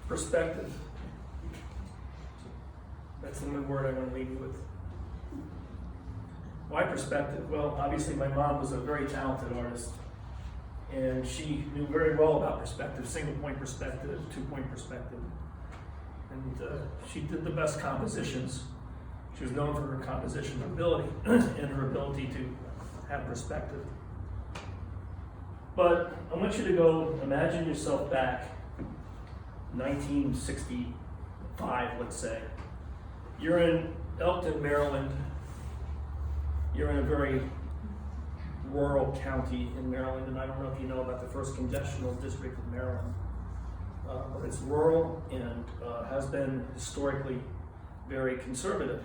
Perspective. That's the one word I want to leave you with. Why perspective? Well, obviously my mom was a very talented artist, and she knew very well about perspective, single point perspective, 2-point perspective. And she did the best compositions. She was known for her composition ability and her ability to have perspective. But I want you to go imagine yourself back 1965, let's say. You're in Elkton, Maryland. You're in a very rural county in Maryland, and I don't know if you know about the first congressional district of Maryland. But it's rural and has been historically very conservative.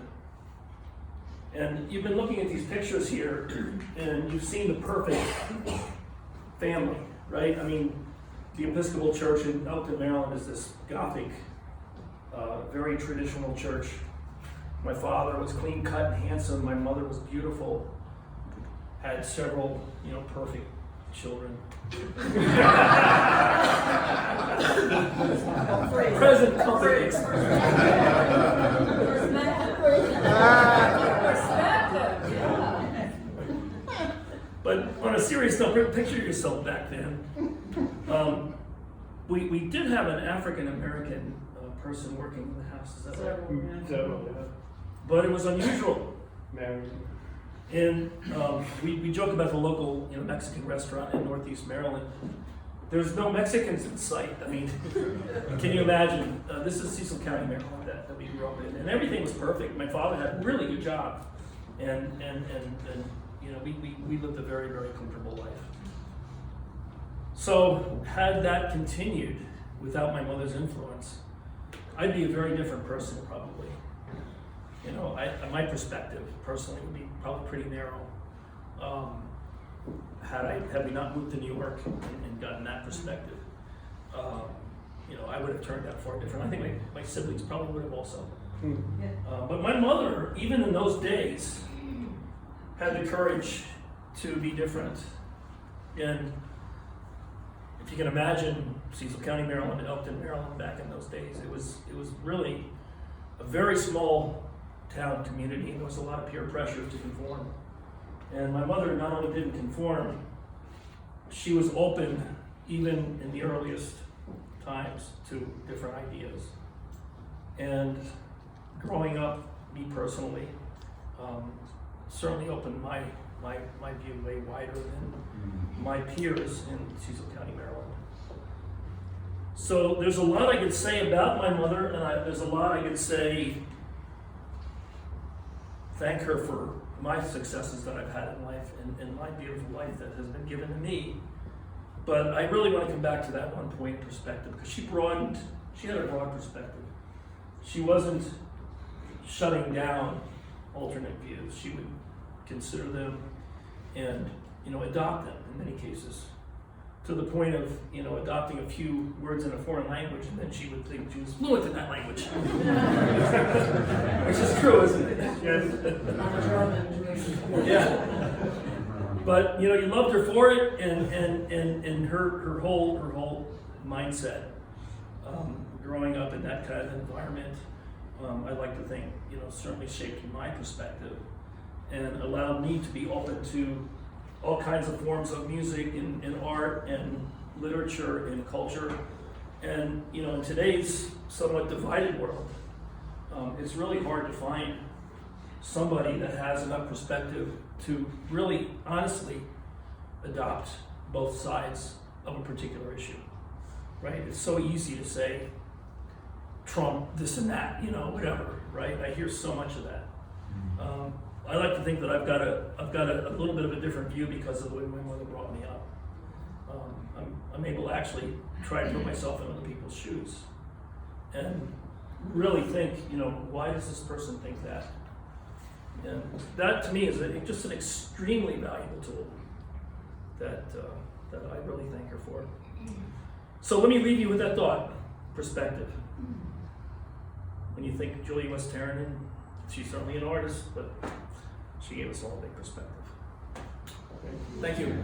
And you've been looking at these pictures here, and you've seen the perfect family, right? I mean, the Episcopal Church in Elkton, Maryland is this Gothic, very traditional church. My father was clean cut and handsome. My mother was beautiful. Had several, perfect children. Present company. But on a serious note, picture yourself back then. We did have an African American person working in the house. Is that right? Several, yeah. But it was unusual. Married. And we joke about the local Mexican restaurant in Northeast Maryland. There's no Mexicans in sight. I mean, can you imagine? This is Cecil County, Maryland, that we grew up in, and everything was perfect. My father had a really good job, and we lived a very, very comfortable life. So had that continued without my mother's influence, I'd be a very different person probably. My perspective personally would be probably pretty narrow. Had we not moved to New York and gotten that perspective, I would have turned out far different. I think my siblings probably would have also. But my mother, even in those days, had the courage to be different. And if you can imagine Cecil County, Maryland, Elkton, Maryland, back in those days, it was really a very small town community, and there was a lot of peer pressure to conform. And my mother not only didn't conform, she was open, even in the earliest times, to different ideas. And growing up, me personally, certainly opened my view way wider than my peers in Cecil County, Maryland. So there's a lot I could say about my mother, and there's a lot I could say, thank her for my successes that I've had in life and my beautiful life that has been given to me. But I really want to come back to that 1-point perspective, because she had a broad perspective. She wasn't shutting down alternate views. She would consider them and adopt them in many cases, to the point of adopting a few words in a foreign language, and then she would think she was fluent in that language. Which is true, isn't it? Yeah. But you loved her for it, and her whole mindset, growing up in that kind of environment, I'd like to think certainly shaped my perspective and allowed me to be open to all kinds of forms of music and art and literature and culture. And in today's somewhat divided world, it's really hard to find somebody that has enough perspective to really honestly adopt both sides of a particular issue, right? It's so easy to say Trump, this and that, whatever, right? I hear so much of that. I like to think that I've got a little bit of a different view because of the way my mother brought me up. I'm able to actually try to put myself in other people's shoes and really think, why does this person think that? And that to me is just an extremely valuable tool that I really thank her for. So let me leave you with that thought, perspective. When you think Julia Westerinen, she's certainly an artist, but she gave us all a big perspective. Thank you.